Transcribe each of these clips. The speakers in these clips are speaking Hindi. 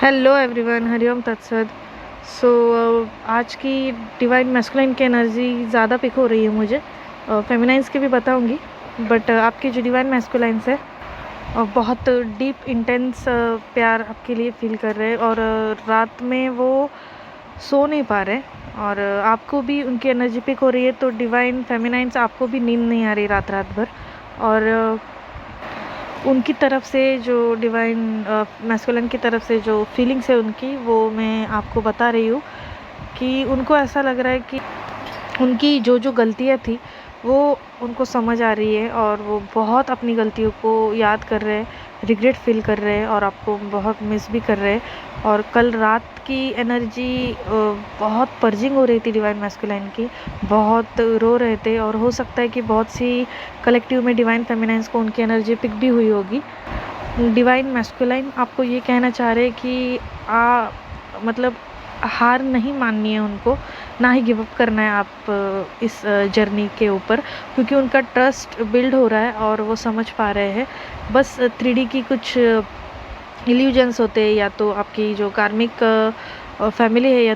हेलो एवरीवन, हरिओम तत्सद। सो आज की डिवाइन मैस्कुलाइन की एनर्जी ज़्यादा पिक हो रही है मुझे। फेमिनाइंस की भी बताऊंगी, बट आपकी जो डिवाइन मैस्कुलाइंस है बहुत डीप इंटेंस प्यार आपके लिए फील कर रहे हैं और रात में वो सो नहीं पा रहे। और आपको भी उनकी एनर्जी पिक हो रही है, तो डिवाइन फेमिनाइंस आपको भी नींद नहीं आ रही रात रात भर। और उनकी तरफ से जो डिवाइन मैस्कुलिन की तरफ से जो फीलिंग्स है उनकी, वो मैं आपको बता रही हूँ कि उनको ऐसा लग रहा है कि उनकी जो जो गलतियाँ थी वो उनको समझ आ रही है और वो बहुत अपनी गलतियों को याद कर रहे हैं, रिग्रेट फील कर रहे हैं और आपको बहुत मिस भी कर रहे हैं। और कल रात की एनर्जी बहुत पर्जिंग हो रही थी डिवाइन मैस्कुलाइन की, बहुत रो रहे थे और हो सकता है कि बहुत सी कलेक्टिव में डिवाइन फेमिनाइंस को उनकी एनर्जी पिक भी हुई होगी। डिवाइन मैस्कुलाइन आपको ये कहना चाह रहे हैं कि मतलब हार नहीं माननी है उनको, ना ही गिव अप करना है आप इस जर्नी के ऊपर, क्योंकि उनका ट्रस्ट बिल्ड हो रहा है और वो समझ पा रहे हैं। बस 3D की कुछ इल्यूजन्स होते हैं, या तो आपकी जो कार्मिक फैमिली है या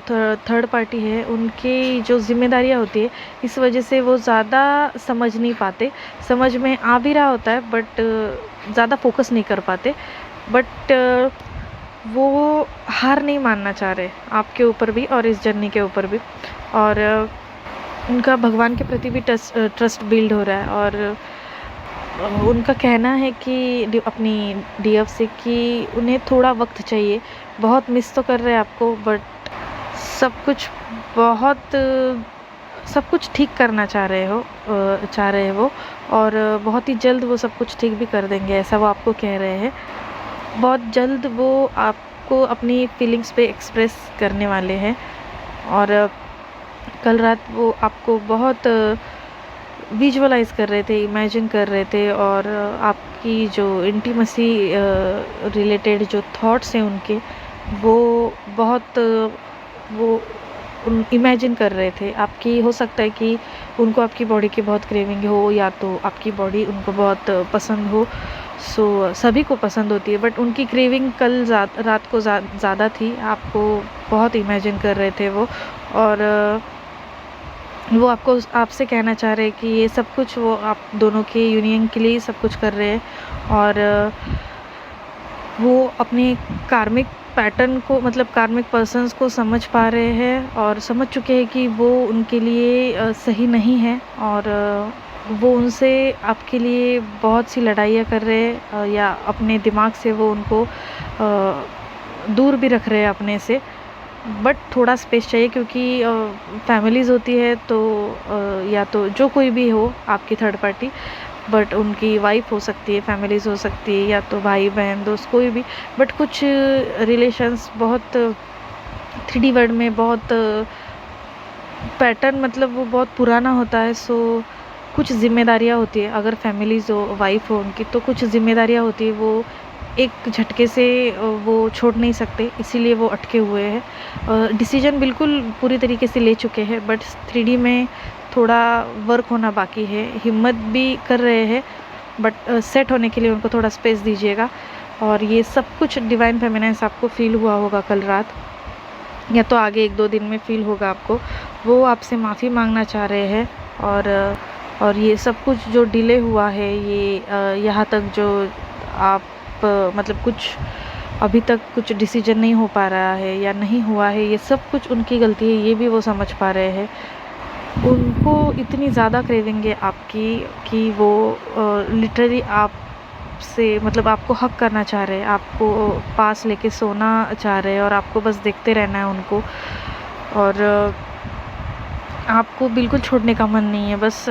थर्ड पार्टी है, उनकी जो जिम्मेदारियाँ होती है, इस वजह से वो ज़्यादा समझ नहीं पाते। समझ में आ भी रहा होता है बट ज़्यादा फोकस नहीं कर पाते। बट वो हार नहीं मानना चाह रहे आपके ऊपर भी और इस जर्नी के ऊपर भी। और उनका भगवान के प्रति भी ट्रस्ट बिल्ड हो रहा है। और उनका कहना है कि अपनी डीएफ से कि उन्हें थोड़ा वक्त चाहिए। बहुत मिस तो कर रहे हैं आपको, बट सब कुछ बहुत सब कुछ ठीक करना चाह रहे हैं वो। और बहुत ही जल्द वो सब कुछ ठीक भी कर देंगे, ऐसा वो आपको कह रहे हैं। बहुत जल्द वो आपको अपनी फीलिंग्स पे एक्सप्रेस करने वाले हैं। और कल रात वो आपको बहुत विजुअलाइज कर रहे थे, इमेजिन कर रहे थे, और आपकी जो इंटीमेसी रिलेटेड जो थॉट्स हैं उनके, वो बहुत वो इमेजिन कर रहे थे आपकी। हो सकता है कि उनको आपकी बॉडी की बहुत क्रेविंग हो, या तो आपकी बॉडी उनको बहुत पसंद हो। सो सभी को पसंद होती है, बट उनकी क्रेविंग कल रात को ज़्यादा थी, आपको बहुत इमेजिन कर रहे थे वो। और वो आपसे कहना चाह रहे हैं कि ये सब कुछ वो आप दोनों के यूनियन के लिए सब कुछ कर रहे हैं। और वो अपने कार्मिक पैटर्न को, मतलब कार्मिक पर्सन्स को समझ पा रहे हैं और समझ चुके हैं कि वो उनके लिए सही नहीं है। और वो उनसे आपके लिए बहुत सी लड़ाइयाँ कर रहे हैं, या अपने दिमाग से वो उनको दूर भी रख रहे हैं अपने से। बट थोड़ा स्पेस चाहिए, क्योंकि फैमिलीज़ होती है तो या तो जो कोई भी हो आपकी थर्ड पार्टी, बट उनकी वाइफ हो सकती है, फैमिलीज़ हो सकती है, या तो भाई बहन दोस्त कोई भी। बट कुछ रिलेशंस बहुत 3D वर्ल्ड में बहुत पैटर्न, मतलब वो बहुत पुराना होता है। सो कुछ जिम्मेदारियाँ होती है, अगर फैमिलीज़ हो, वाइफ हो उनकी, तो कुछ जिम्मेदारियाँ होती है, वो एक झटके से वो छोड़ नहीं सकते, इसीलिए वो अटके हुए हैं। डिसीजन बिल्कुल पूरी तरीके से ले चुके हैं, बट 3D में थोड़ा वर्क होना बाकी है। हिम्मत भी कर रहे हैं, बट सेट होने के लिए उनको थोड़ा स्पेस दीजिएगा। और ये सब कुछ डिवाइन फेमिनाइंस आपको फील हुआ होगा कल रात, या तो आगे 1-2 दिन में फील होगा आपको। वो आपसे माफ़ी मांगना चाह रहे हैं। और ये सब कुछ जो डिले हुआ है, ये यहाँ तक जो आप मतलब कुछ अभी तक कुछ डिसीजन नहीं हो पा रहा है या नहीं हुआ है, ये सब कुछ उनकी गलती है, ये भी वो समझ पा रहे हैं। उनको इतनी ज़्यादा क्रेविंग है आपकी कि वो लिटरली आपसे, मतलब आपको हक करना चाह रहे हैं, आपको पास लेके सोना चाह रहे हैं, और आपको बस देखते रहना है उनको। और आपको बिल्कुल छोड़ने का मन नहीं है। बस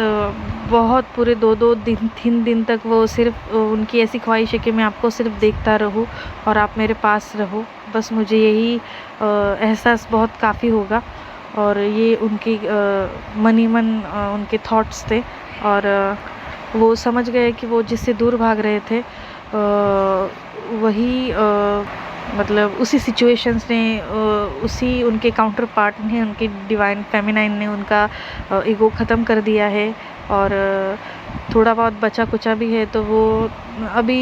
बहुत पूरे 2-2 दिन 3 दिन तक वो सिर्फ उनकी ऐसी ख्वाहिश है कि मैं आपको सिर्फ देखता रहूं और आप मेरे पास रहो। बस मुझे यही एहसास बहुत काफ़ी होगा। और ये उनकी मन ही मन उनके थॉट्स थे। और वो समझ गए कि वो जिससे दूर भाग रहे थे, वही मतलब उसी सिचुएशंस ने, उसी उनके काउंटर पार्ट ने, उनकी डिवाइन फेमिनाइन ने उनका ईगो ख़त्म कर दिया है। और थोड़ा बहुत बचा कुचा भी है तो वो अभी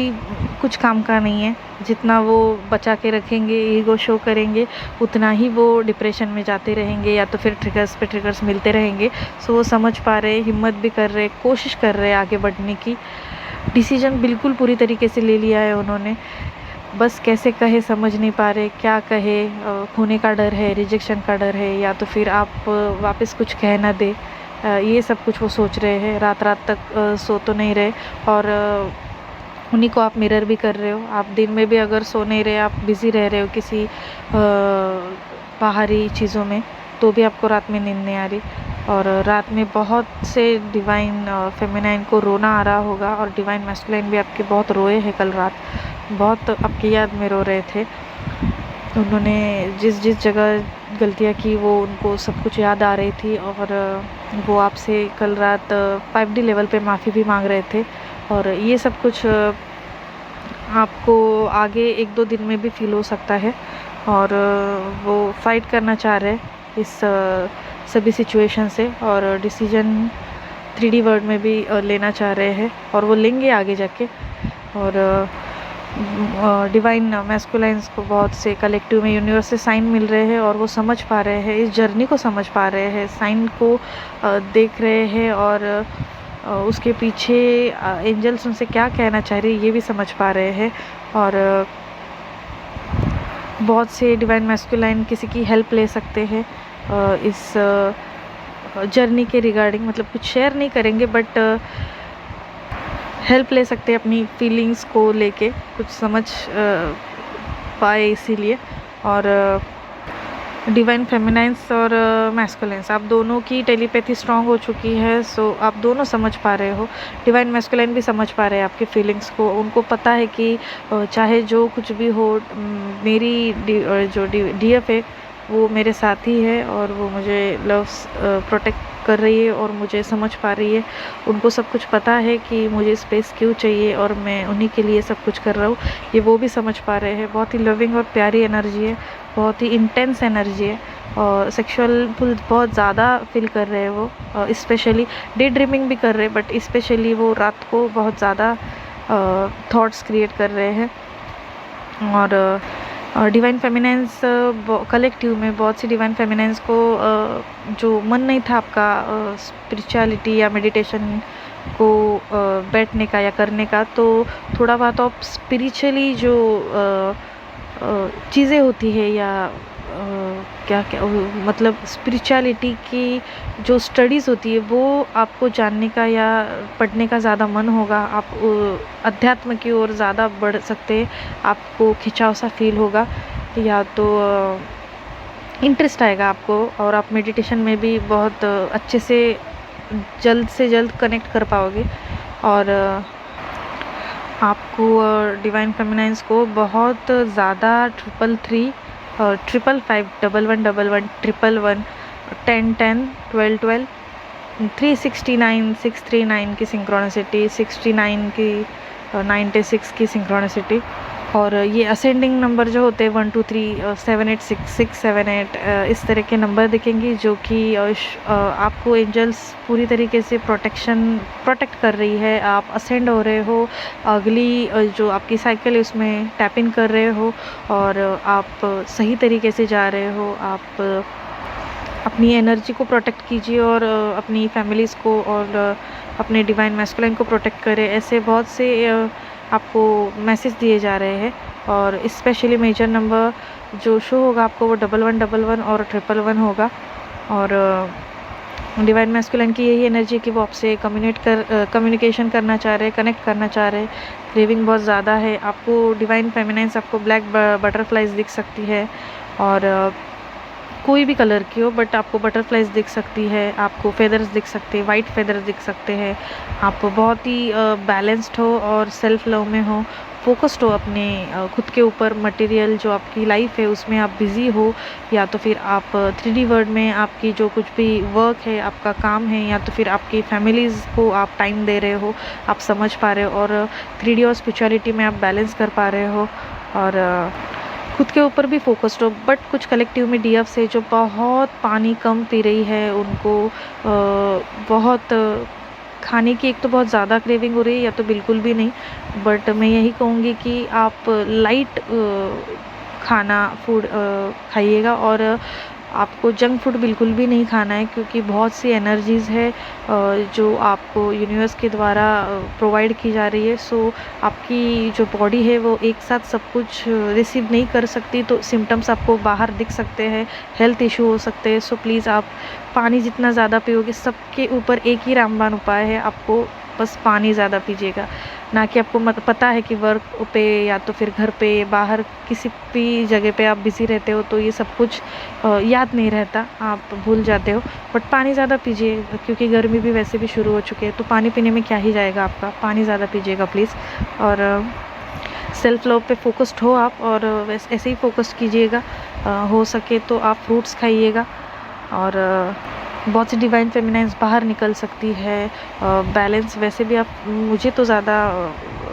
कुछ काम का नहीं है। जितना वो बचा के रखेंगे, ईगो शो करेंगे, उतना ही वो डिप्रेशन में जाते रहेंगे या तो फिर ट्रिगर्स पे ट्रिगर्स मिलते रहेंगे। सो वो समझ पा रहे, हिम्मत भी कर रहे, कोशिश कर रहे आगे बढ़ने की। डिसीजन बिल्कुल पूरी तरीके से ले लिया है उन्होंने, बस कैसे कहे समझ नहीं पा रहे, क्या कहे। खोने का डर है, रिजेक्शन का डर है, या तो फिर आप वापस कुछ कह ना दे। ये सब कुछ वो सोच रहे हैं। रात रात तक सो तो नहीं रहे, और उन्हीं को आप मिरर भी कर रहे हो। आप दिन में भी अगर सो नहीं रहे, आप बिज़ी रह रहे हो किसी बाहरी चीज़ों में, तो भी आपको रात में नींद नहीं आ रही। और रात में बहुत से डिवाइन फेमिनाइन को रोना आ रहा होगा, और डिवाइन मैस्कुलाइन भी आपके बहुत रोए हैं कल रात, बहुत आपकी याद में रो रहे थे। उन्होंने जिस जिस जगह गलतियाँ की वो उनको सब कुछ याद आ रही थी, और वो आपसे कल रात 5D लेवल पे माफ़ी भी मांग रहे थे। और ये सब कुछ आपको आगे 1-2 दिन में भी फील हो सकता है, और वो फाइट करना चाह रहे हैं इस सभी सिचुएशन से, और डिसीजन 3D वर्ड में भी लेना चाह रहे हैं, और वो लेंगे आगे जाके। और डिवाइन मैस्कुलाइंस को बहुत से कलेक्टिव में यूनिवर्स से साइन मिल रहे हैं, और वो समझ पा रहे हैं, इस जर्नी को समझ पा रहे हैं, साइन को देख रहे हैं, और उसके पीछे एंजल्स उनसे क्या कहना चाह रहे हैं ये भी समझ पा रहे हैं। और बहुत से डिवाइन मैस्कुलाइन किसी की हेल्प ले सकते हैं इस जर्नी के रिगार्डिंग, मतलब कुछ शेयर नहीं करेंगे, बट हेल्प ले सकते हैं अपनी फीलिंग्स को लेके, कुछ समझ पाए इसीलिए। और डिवाइन फेमिनाइंस और मैस्कुलाइंस, आप दोनों की टेलीपैथी स्ट्रांग हो चुकी है, सो आप दोनों समझ पा रहे हो। डिवाइन मैस्कुलाइन भी समझ पा रहे हैं आपकी फीलिंग्स को। उनको पता है कि चाहे जो कुछ भी हो, मेरी जो DF है वो मेरे साथ ही है, और वो मुझे लव्स प्रोटेक्ट कर रही है, और मुझे समझ पा रही है। उनको सब कुछ पता है कि मुझे स्पेस क्यों चाहिए, और मैं उन्हीं के लिए सब कुछ कर रहा हूँ, ये वो भी समझ पा रहे हैं। बहुत ही लविंग और प्यारी एनर्जी है, बहुत ही इंटेंस एनर्जी है, और सेक्सुअल पुल बहुत ज़्यादा फील कर रहे हैं वो। स्पेशली डे ड्रीमिंग भी कर रहे हैं, बट स्पेशली वो रात को बहुत ज़्यादा थॉट्स क्रिएट कर रहे हैं। और डिवाइन फेमिनाइंस कलेक्टिव में बहुत सी डिवाइन फेमिनाइंस को जो मन नहीं था आपका स्पिरिचुअलिटी या मेडिटेशन को बैठने का या करने का, तो थोड़ा बहुत आप स्पिरिचुअली जो चीज़ें होती है, या क्या क्या मतलब स्पिरिचुअलिटी की जो स्टडीज़ होती है, वो आपको जानने का या पढ़ने का ज़्यादा मन होगा। आप अध्यात्म की ओर ज़्यादा बढ़ सकते हैं, आपको खिंचाव सा फील होगा, या तो इंटरेस्ट आएगा आपको, और आप मेडिटेशन में भी बहुत अच्छे से जल्द कनेक्ट कर पाओगे। और आपको डिवाइन फेमिनाइंस को बहुत ज़्यादा 333 555 1111 111 10 10 12 12 369 639 की सिंक्रोनिसिटी, 69 की 96 की सिंक्रोनिसिटी। और ये असेंडिंग नंबर जो होते हैं 1 2 3 7 8 6 6 7 8 इस तरह के नंबर दिखेंगे, जो कि आपको एंजल्स पूरी तरीके से प्रोटेक्ट कर रही है। आप असेंड हो रहे हो, अगली जो आपकी साइकिल है उसमें टैप इन कर रहे हो, और आप सही तरीके से जा रहे हो। आप अपनी एनर्जी को प्रोटेक्ट कीजिए, और अपनी फैमिलीज़ को और अपने डिवाइन मैस्कुलाइन को प्रोटेक्ट करें। ऐसे बहुत से आपको मैसेज दिए जा रहे हैं, और स्पेशली मेजर नंबर जो शो होगा आपको वो 1111 और 111 होगा। और डिवाइन मैस्कुलाइन की यही एनर्जी कि वो आपसे कम्युनिकेशन करना चाह रहे हैं, कनेक्ट करना चाह रहे हैं। क्रेविंग बहुत ज़्यादा है आपको। डिवाइन फेमिनाइंस आपको ब्लैक बटरफ्लाइज दिख सकती है, और कोई भी कलर की हो, बट आपको बटरफ्लाइज दिख सकती है, आपको फेदर्स दिख सकते हैं, वाइट फेदर्स दिख सकते हैं। आप बहुत ही बैलेंस्ड हो और सेल्फ लव में हो, फोकस्ड हो अपने खुद के ऊपर। मटेरियल जो आपकी लाइफ है उसमें आप बिज़ी हो, या तो फिर आप 3D वर्ल्ड में आपकी जो कुछ भी वर्क है, आपका काम है, या तो फिर आपकी फैमिलीज़ को आप टाइम दे रहे हो, आप समझ पा रहे हो, और 3D और स्पिरिचुअलिटी में आप बैलेंस कर पा रहे हो, और खुद के ऊपर भी फोकस्ड हो। बट कुछ कलेक्टिव में DF से जो बहुत पानी कम पी रही है, उनको बहुत खाने की एक तो बहुत ज़्यादा क्रेविंग हो रही है या तो बिल्कुल भी नहीं। बट मैं यही कहूँगी कि आप लाइट खाना फूड खाइएगा, और आपको जंक फूड बिल्कुल भी नहीं खाना है, क्योंकि बहुत सी एनर्जीज़ है जो आपको यूनिवर्स के द्वारा प्रोवाइड की जा रही है। सो आपकी जो बॉडी है वो एक साथ सब कुछ रिसीव नहीं कर सकती, तो सिम्टम्स आपको बाहर दिख सकते हैं, हेल्थ इशू हो सकते हैं। सो प्लीज़ आप पानी जितना ज़्यादा पियोगे, सबके ऊपर एक ही रामबाण उपाय है, आपको बस पानी ज़्यादा पीजिएगा। ना कि आपको पता है कि वर्क पे या तो फिर घर पे बाहर किसी भी जगह पे आप बिज़ी रहते हो, तो ये सब कुछ याद नहीं रहता, आप भूल जाते हो। बट पानी ज़्यादा पीजिए, क्योंकि गर्मी भी वैसे भी शुरू हो चुकी है, तो पानी पीने में क्या ही जाएगा आपका, पानी ज़्यादा पीजिएगा प्लीज़। और सेल्फ लव पे फोकस्ड हो आप, और वैसे ऐसे ही फोकस्ड कीजिएगा। हो सके तो आप फ्रूट्स खाइएगा, और बहुत सी डिवाइन फेमिनाइन्स बाहर निकल सकती है। बैलेंस वैसे भी आप, मुझे तो ज़्यादा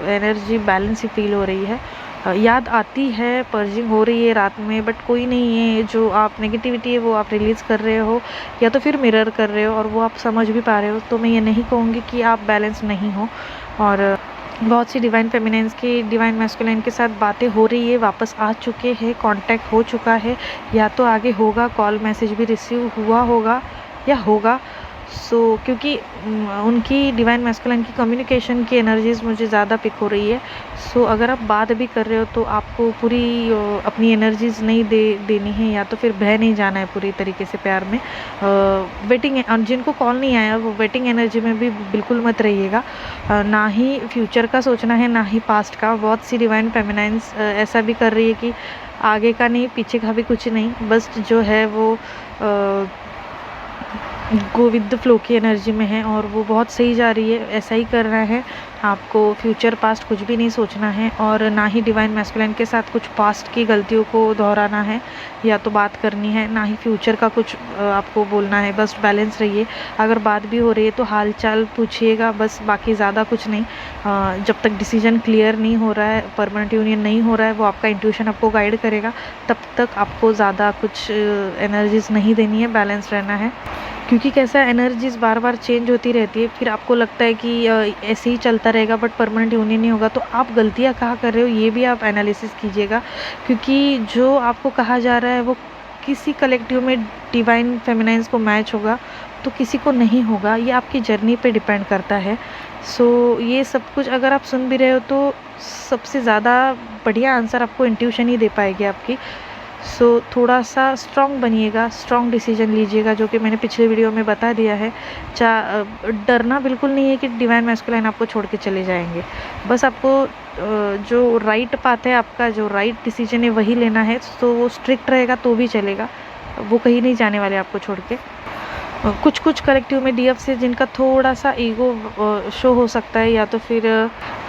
एनर्जी बैलेंस ही फील हो रही है। याद आती है, पर्जिंग हो रही है रात में, बट कोई नहीं है, जो आप नेगेटिविटी है वो आप रिलीज़ कर रहे हो या तो फिर मिरर कर रहे हो, और वो आप समझ भी पा रहे हो। तो मैं ये नहीं कहूँगी कि आप बैलेंस नहीं हो। और बहुत सी डिवाइन फेमिनाइन्स की डिवाइन मैस्कुलाइन के साथ बातें हो रही है, वापस आ चुके हैं, कांटेक्ट हो चुका है, या तो आगे होगा, कॉल मैसेज भी रिसीव हुआ होगा या होगा। सो क्योंकि उनकी डिवाइन मैस्कुलाइन की कम्युनिकेशन की एनर्जीज़ मुझे ज़्यादा पिक हो रही है। सो अगर आप बात भी कर रहे हो तो आपको पूरी अपनी एनर्जीज़ नहीं देनी है, या तो फिर बह नहीं जाना है पूरी तरीके से प्यार में। वेटिंग, जिनको कॉल नहीं आया वो वेटिंग एनर्जी में भी बिल्कुल मत रहिएगा। ना ही फ्यूचर का सोचना है, ना ही पास्ट का। बहुत सी डिवाइन फेमिनाइन्स ऐसा भी कर रही है कि आगे का नहीं, पीछे का भी कुछ नहीं, बस जो है वो गो विद द फ्लो की एनर्जी में है, और वो बहुत सही जा रही है। ऐसा ही करना है आपको, फ्यूचर पास्ट कुछ भी नहीं सोचना है, और ना ही डिवाइन मैस्कुलाइन के साथ कुछ पास्ट की गलतियों को दोहराना है या तो बात करनी है, ना ही फ्यूचर का कुछ आपको बोलना है। बस बैलेंस रहिए। अगर बात भी हो रही है तो हाल चाल पूछिएगा, बस, बाकी ज़्यादा कुछ नहीं। जब तक डिसीजन क्लियर नहीं हो रहा है, परमानेंट यूनियन नहीं हो रहा है, वो आपका इंट्यूशन आपको गाइड करेगा, तब तक आपको ज़्यादा कुछ एनर्जीज़ नहीं देनी है, बैलेंस रहना है। क्योंकि कैसा, एनर्जीज़ बार बार चेंज होती रहती है, फिर आपको लगता है कि ऐसे ही चलता रहेगा बट परमानेंट यूनियन नहीं होगा, तो आप गलतियाँ कहाँ कर रहे हो ये भी आप एनालिसिस कीजिएगा। क्योंकि जो आपको कहा जा रहा है वो किसी कलेक्टिव में डिवाइन फेमिनाइन्स को मैच होगा, तो किसी को नहीं होगा। ये आपकी जर्नी पे डिपेंड करता है। सो ये सब कुछ अगर आप सुन भी रहे हो तो सबसे ज़्यादा बढ़िया आंसर आपको इंट्यूशन ही दे पाएगी आपकी। सो थोड़ा सा स्ट्रॉन्ग बनिएगा, स्ट्रॉन्ग डिसीजन लीजिएगा, जो कि मैंने पिछले वीडियो में बता दिया है। डरना बिल्कुल नहीं है कि डिवाइन मैस्कुलाइन आपको छोड़ के चले जाएंगे। बस आपको जो राइट पाथ है, आपका जो राइट डिसीजन है वही लेना है। तो वो स्ट्रिक्ट रहेगा तो भी चलेगा, वो कहीं नहीं जाने वाले आपको छोड़ के। कुछ कुछ कलेक्टिव में डीएफ से जिनका थोड़ा सा ईगो शो हो सकता है, या तो फिर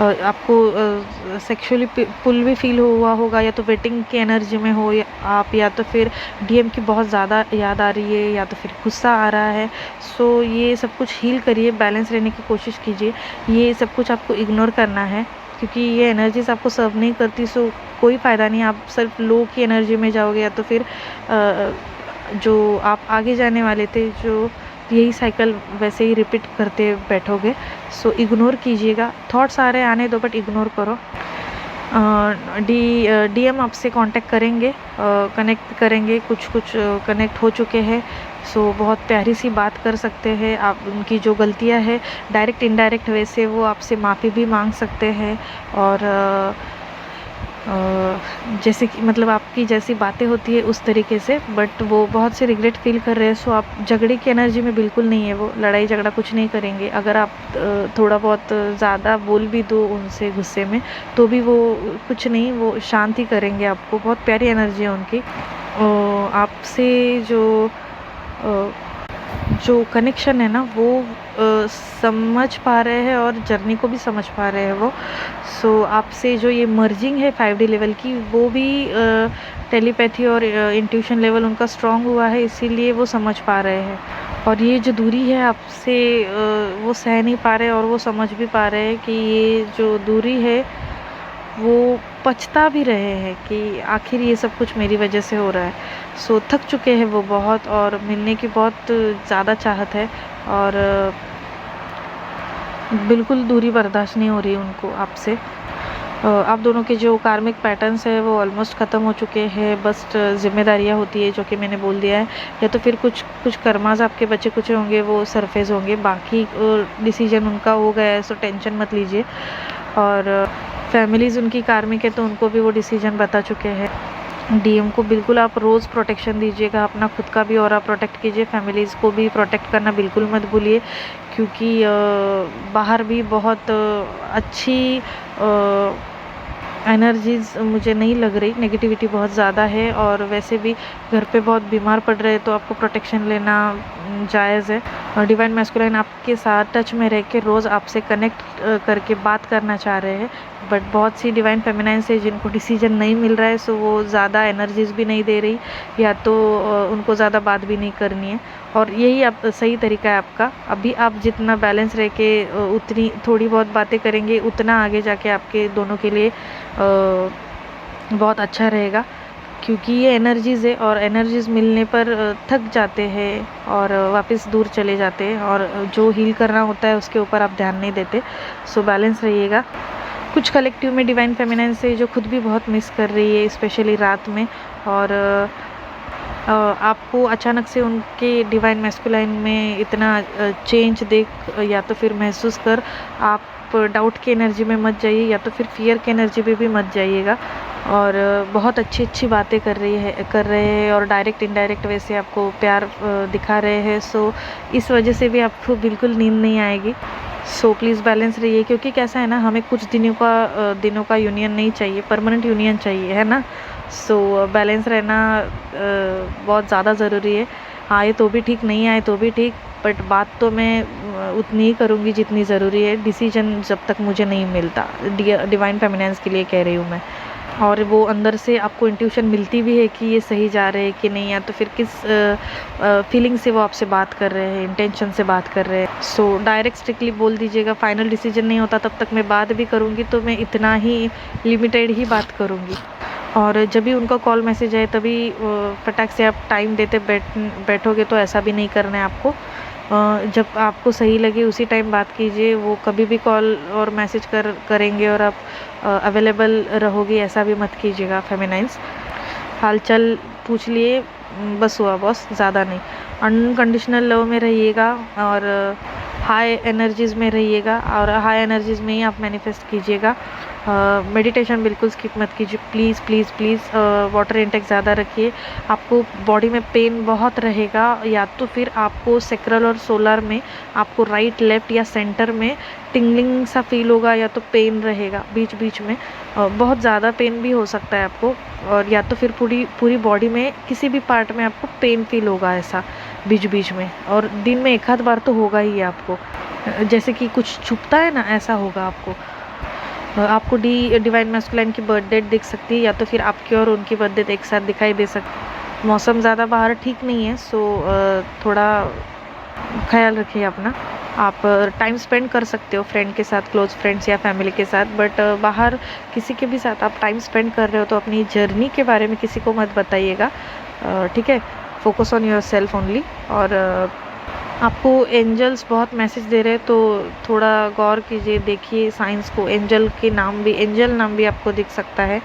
आपको सेक्सुअली पुल भी फील हुआ होगा, या तो वेटिंग की एनर्जी में हो या तो फिर डीएम की बहुत ज़्यादा याद आ रही है, या तो फिर गुस्सा आ रहा है। सो ये सब कुछ हील करिए, बैलेंस रहने की कोशिश कीजिए। ये सब कुछ आपको इग्नोर करना है, क्योंकि ये एनर्जीज आपको सर्व नहीं करती। सो कोई फ़ायदा नहीं, आप सिर्फ लो की एनर्जी में जाओगे, या तो फिर जो आप आगे जाने वाले थे, जो यही साइकिल वैसे ही रिपीट करते बैठोगे। सो इग्नोर कीजिएगा, थॉट्स आ रहे आने दो, बट इग्नोर करो। डीएम आपसे कांटेक्ट करेंगे, कनेक्ट करेंगे, कुछ कनेक्ट हो चुके हैं। सो बहुत प्यारी सी बात कर सकते हैं आप। उनकी जो गलतियां है डायरेक्ट इनडायरेक्ट वे से वो आपसे माफ़ी भी मांग सकते हैं, और जैसे कि मतलब आपकी जैसी बातें होती है उस तरीके से, बट वो बहुत से रिग्रेट फील कर रहे हैं। सो आप झगड़े की एनर्जी में बिल्कुल नहीं है, वो लड़ाई झगड़ा कुछ नहीं करेंगे। अगर आप थोड़ा बहुत ज़्यादा बोल भी दो उनसे गुस्से में, तो भी वो कुछ नहीं, वो शांति करेंगे आपको। बहुत प्यारी एनर्जी है उनकी। आपसे जो कनेक्शन है ना, वो समझ पा रहे हैं, और जर्नी को भी समझ पा रहे हैं वो। सो आपसे जो ये मर्जिंग है 5D लेवल की, वो भी टेलीपैथी और इंट्यूशन लेवल उनका स्ट्रॉन्ग हुआ है, इसीलिए वो समझ पा रहे हैं। और ये जो दूरी है आपसे, वो सह नहीं पा रहे, और वो समझ भी पा रहे हैं कि ये जो दूरी है, वो पछता भी रहे हैं कि आखिर ये सब कुछ मेरी वजह से हो रहा है। सो थक चुके हैं वो बहुत, और मिलने की बहुत ज़्यादा चाहत है। और बिल्कुल दूरी बर्दाश्त नहीं हो रही उनको आपसे। आप दोनों के जो कार्मिक पैटर्न्स है वो ऑलमोस्ट ख़त्म हो चुके हैं। बस जिम्मेदारियाँ होती है जो कि मैंने बोल दिया है, या तो फिर कुछ कुछ कर्मास आपके बचे कुछ होंगे वो सरफेस होंगे, बाकी डिसीजन उनका हो गया है, सो टेंशन मत लीजिए। और फैमिलीज़ उनकी कार्मिक है तो उनको भी वो डिसीजन बता चुके हैं। डीएम को बिल्कुल आप रोज़ प्रोटेक्शन दीजिएगा, अपना खुद का भी ऑरा प्रोटेक्ट कीजिए, फैमिलीज़ को भी प्रोटेक्ट करना बिल्कुल मत भूलिए, क्योंकि बाहर भी बहुत अच्छी एनर्जीज़ मुझे नहीं लग रही, नेगेटिविटी बहुत ज़्यादा है। और वैसे भी घर पे बहुत बीमार पड़ रहे हैं तो आपको प्रोटेक्शन लेना जायज़ है। डिवाइन मैस्कुलाइन आपके साथ टच में रह के रोज़ आपसे कनेक्ट करके बात करना चाह रहे हैं, बट बहुत सी डिवाइन फेमिनाइन्स है जिनको डिसीजन नहीं मिल रहा है, सो वो ज़्यादा एनर्जीज़ भी नहीं दे रही, या तो उनको ज़्यादा बात भी नहीं करनी है। और यही आप सही तरीका है आपका। अभी आप जितना बैलेंस रह के उतनी थोड़ी बहुत बातें करेंगे, उतना आगे जाके आपके दोनों के लिए बहुत अच्छा रहेगा, क्योंकि ये एनर्जीज़ है और एनर्जीज़ मिलने पर थक जाते हैं और वापस दूर चले जाते हैं, और जो हील करना होता है उसके ऊपर आप ध्यान नहीं देते। सो बैलेंस रहिएगा। कुछ कलेक्टिव में डिवाइन फेमिनाइन से जो खुद भी बहुत मिस कर रही है, स्पेशली रात में, और आपको अचानक से उनके डिवाइन मैस्कुलाइन में इतना चेंज देख या तो फिर महसूस कर आप डाउट की एनर्जी में मत जाइए, या तो फिर फियर की एनर्जी में भी मत जाइएगा। और बहुत अच्छी अच्छी बातें कर रहे हैं और डायरेक्ट इनडायरेक्ट वैसे आपको प्यार दिखा रहे हैं, सो इस वजह से भी आपको बिल्कुल नींद नहीं आएगी। सो प्लीज़ बैलेंस रहिए, क्योंकि कैसा है ना, हमें कुछ दिनों का यूनियन नहीं चाहिए, परमानेंट यूनियन चाहिए, है ना। सो बैलेंस रहना बहुत ज़्यादा ज़रूरी है। आए तो भी ठीक, नहीं आए तो भी ठीक, बट बात तो मैं उतनी ही करूँगी जितनी ज़रूरी है, डिसीजन जब तक मुझे नहीं मिलता। डिवाइन फेमिनाइन्स के लिए कह रही हूँ मैं। और वो अंदर से आपको इंट्यूशन मिलती भी है कि ये सही जा रहे हैं कि नहीं, या तो फिर किस फीलिंग से वो आपसे बात कर रहे हैं, इंटेंशन से बात कर रहे हैं। सो डायरेक्ट स्ट्रिक्टली बोल दीजिएगा, फाइनल डिसीजन नहीं होता तब तक मैं बात भी करूँगी तो मैं इतना ही लिमिटेड ही बात करूँगी। और जब भी उनका कॉल मैसेज आए तभी फटाक से आप टाइम देते बैठोगे तो ऐसा भी नहीं करना है आपको। जब आपको सही लगे उसी टाइम बात कीजिए। वो कभी भी कॉल और मैसेज करेंगे और आप अवेलेबल रहोगे, ऐसा भी मत कीजिएगा फेमिनाइन्स। हालचाल पूछ लिए, बस हुआ बॉस, ज़्यादा नहीं। अनकंडीशनल लव में रहिएगा और हाई एनर्जीज़ में रहिएगा, और हाई एनर्जीज़ में ही आप मैनिफेस्ट कीजिएगा। मेडिटेशन बिल्कुल स्किप मत कीजिए, please please please. Water intake ज़्यादा रखिए। आपको बॉडी में पेन बहुत रहेगा, या तो फिर आपको सेक्रल और सोलर में आपको राइट लेफ्ट या सेंटर में टिंगलिंग सा फील होगा, या तो पेन रहेगा बीच बीच में। बहुत ज़्यादा पेन भी हो सकता है आपको, और या तो फिर पूरी बॉडी में किसी भी पार्ट में आपको पेन फील होगा ऐसा बीच बीच में, और दिन में एक आध बार तो होगा ही आपको, जैसे कि कुछ छुपता है ना, ऐसा होगा आपको। आपको डिवाइन मैस्कुलाइन की बर्थ डेट दिख सकती है, या तो फिर आपकी और उनकी बर्थ डेट एक साथ दिखाई दे सकती। मौसम ज़्यादा बाहर ठीक नहीं है, सो थोड़ा ख्याल रखिए अपना। आप टाइम स्पेंड कर सकते हो फ्रेंड के साथ, क्लोज फ्रेंड्स या फैमिली के साथ, बट बाहर किसी के भी साथ आप टाइम स्पेंड कर रहे हो तो अपनी जर्नी के बारे में किसी को मत बताइएगा, ठीक है। Focus on your self only. और आपको एंजल्स बहुत मैसेज दे रहे हैं तो थोड़ा गौर कीजिए, देखिए साइंस को। एंजल नाम भी आपको दिख सकता है,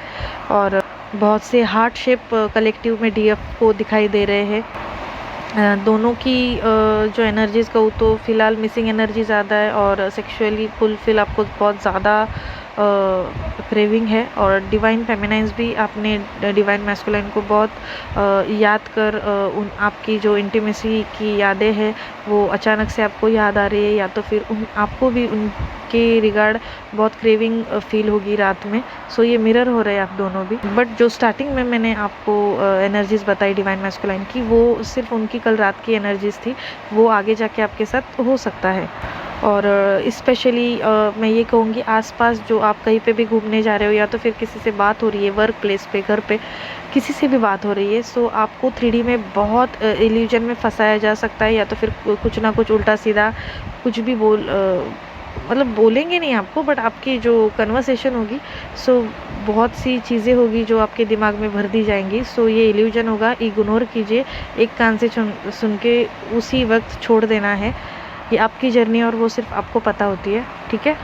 और बहुत से हार्ट शेप कलेक्टिव में डीएफ को दिखाई दे रहे हैं। दोनों की जो एनर्जीज़ कहूँ तो फ़िलहाल मिसिंग एनर्जी ज़्यादा है, और सेक्सुअली फुलफिल आपको बहुत ज़्यादा क्रेविंग है। और डिवाइन फेमिनाइन्स भी आपने डिवाइन मैस्कुलाइन को बहुत याद कर उन आपकी जो इंटीमेसी की यादें हैं वो अचानक से आपको याद आ रही है, या तो फिर आपको भी उनके रिगार्ड बहुत क्रेविंग फील होगी रात में। सो ये मिरर हो रहे हैं आप दोनों भी। बट जो स्टार्टिंग में मैंने आपको एनर्जीज़ बताई डिवाइन मैस्कुलाइन की, वो सिर्फ उनकी कल रात की एनर्जीज़ थी, वो आगे जाके आपके साथ हो सकता है। और स्पेशली मैं ये कहूँगी, आसपास जो आप कहीं पे भी घूमने जा रहे हो, या तो फिर किसी से बात हो रही है वर्क प्लेस पे, घर पे किसी से भी बात हो रही है, सो आपको 3D में बहुत इल्यूजन में फंसाया जा सकता है, या तो फिर कुछ ना कुछ उल्टा सीधा कुछ भी मतलब बोलेंगे नहीं आपको, बट आपकी जो कन्वर्सेशन होगी, सो बहुत सी चीज़ें होगी जो आपके दिमाग में भर दी जाएंगी। सो ये इल्यूजन होगा, इग्नोर कीजिए, एक कान से सुन के उसी वक्त छोड़ देना है। ये आपकी जर्नी और वो सिर्फ आपको पता होती है, ठीक है।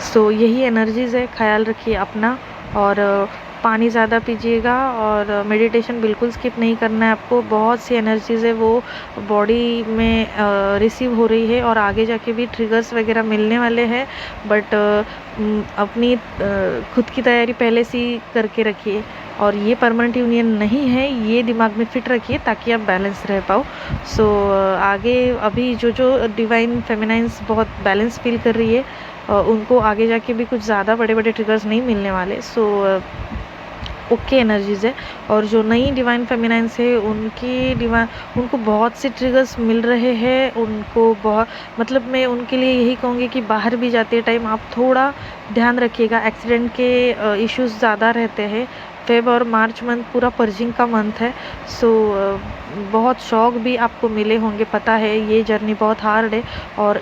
सो यही एनर्जीज़ है, ख्याल रखिए अपना। और पानी ज़्यादा पीजिएगा और मेडिटेशन बिल्कुल स्किप नहीं करना है आपको। बहुत सी एनर्जीज़ है वो बॉडी में रिसीव हो रही है और आगे जाके भी ट्रिगर्स वगैरह मिलने वाले हैं, बट अपनी खुद की तैयारी पहले से ही करके रखिए। और ये परमानेंट यूनियन नहीं है, ये दिमाग में फिट रखिए ताकि आप बैलेंस रह पाओ। सो आगे अभी जो डिवाइन फेमिनाइंस बहुत बैलेंस फील कर रही है, उनको आगे जाके भी कुछ ज़्यादा बड़े बड़े ट्रिगर्स नहीं मिलने वाले। सो ओके एनर्जीज़ है। और जो नई डिवाइन फेमिनाइंस है उनको बहुत से ट्रिगर्स मिल रहे हैं। उनको बहुत, मतलब मैं उनके लिए यही कहूँगी कि बाहर भी जाते टाइम आप थोड़ा ध्यान रखिएगा। एक्सीडेंट के इश्यूज़ ज़्यादा रहते हैं। फेब और मार्च मंथ पूरा पर्जिंग का मंथ है। सो बहुत शौक भी आपको मिले होंगे, पता है ये जर्नी बहुत हार्ड है। और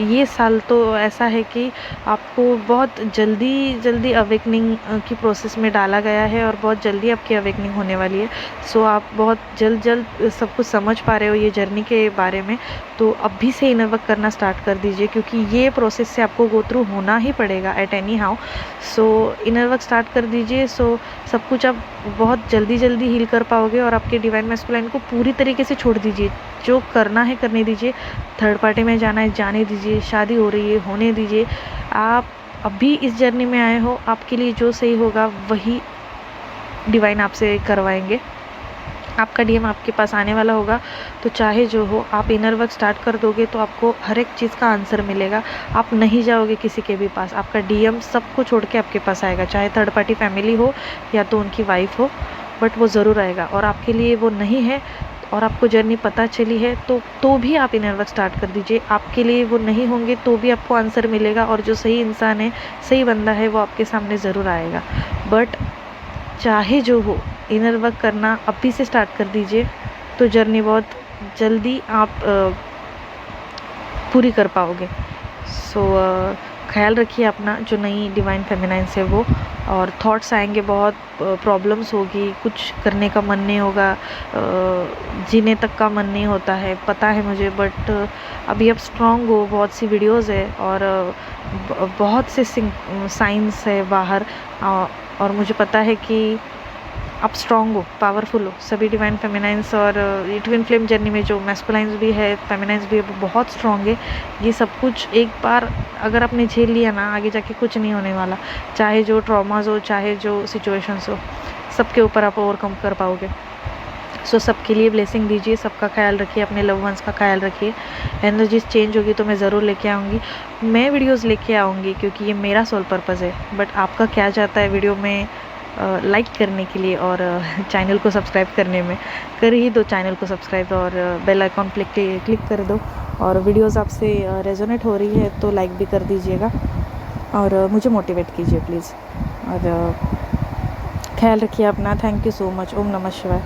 ये साल तो ऐसा है कि आपको बहुत जल्दी अवेकनिंग की प्रोसेस में डाला गया है और बहुत जल्दी आपकी अवेकनिंग होने वाली है। सो आप बहुत जल्द सब कुछ समझ पा रहे हो ये जर्नी के बारे में, तो अभी से इनर वर्क करना स्टार्ट कर दीजिए, क्योंकि ये प्रोसेस से आपको गो थ्रू होना ही पड़ेगा at any how. So inner work start कर दीजिए। सो सब कुछ आप बहुत जल्दी हील कर पाओगे और आपके डिवाइन मैस्कुलाइन को पूरी तरीके से छोड़ दीजिए। जो करना है करने दीजिए, थर्ड पार्टी में जाना है जाने दीजिए, शादी हो रही है होने दीजिए। आप अभी इस जर्नी में आए हो, आपके लिए जो सही होगा वही डिवाइन आपसे करवाएंगे। आपका डीएम आपके पास आने वाला होगा, तो चाहे जो हो आप इनर वर्क स्टार्ट कर दोगे तो आपको हर एक चीज़ का आंसर मिलेगा। आप नहीं जाओगे किसी के भी पास, आपका डीएम सबको छोड़ के आपके पास आएगा, चाहे थर्ड पार्टी फैमिली हो या तो उनकी वाइफ हो, बट वो ज़रूर आएगा। और आपके लिए वो नहीं है और आपको जर्नी पता चली है तो भी आप इनर वर्क स्टार्ट कर दीजिए। आपके लिए वो नहीं होंगे तो भी आपको आंसर मिलेगा, और जो सही इंसान है, सही बंदा है, वो आपके सामने ज़रूर आएगा। बट चाहे जो हो, इनर वर्क करना अभी से स्टार्ट कर दीजिए, तो जर्नी बहुत जल्दी आप पूरी कर पाओगे। सो ख्याल रखिए अपना। जो नई डिवाइन फेमिनाइंस है वो, और थॉट्स आएंगे, बहुत प्रॉब्लम्स होगी, कुछ करने का मन नहीं होगा, जीने तक का मन नहीं होता है, पता है मुझे, बट अभी आप स्ट्रांग हो। बहुत सी वीडियोस है और बहुत से साइंस है बाहर, और मुझे पता है कि आप स्ट्रांग हो, पावरफुल हो। सभी डिवाइन फेमिनाइंस और ट्विन फ्लेम जर्नी में जो मैस्कुलाइंस भी है, फेमिनाइंस भी है, वो बहुत स्ट्रांग है। ये सब कुछ एक बार अगर आपने झेल लिया ना, आगे जाके कुछ नहीं होने वाला। चाहे जो ट्रॉमाज हो, चाहे जो सिचुएशंस हो, सबके ऊपर आप ओवरकम कर पाओगे। सो सबके लिए ब्लेसिंग दीजिए, सबका ख्याल रखिए, अपने लव वंस का ख्याल रखिए। एनर्जीज चेंज होगी तो मैं ज़रूर लेके आऊँगी, मैं वीडियोज़ लेके आऊँगी, क्योंकि ये मेरा सोल पर्पज़ है। बट आपका क्या जाता है वीडियो में लाइक करने के लिए और चैनल को सब्सक्राइब करने में, कर ही दो चैनल को सब्सक्राइब और बेल आइकॉन क्लिक कर दो। और वीडियोस आपसे रेजोनेट हो रही है तो लाइक भी कर दीजिएगा और मुझे मोटिवेट कीजिए प्लीज़। और ख्याल रखिए अपना। Thank you so much. ओम नमः शिवाय।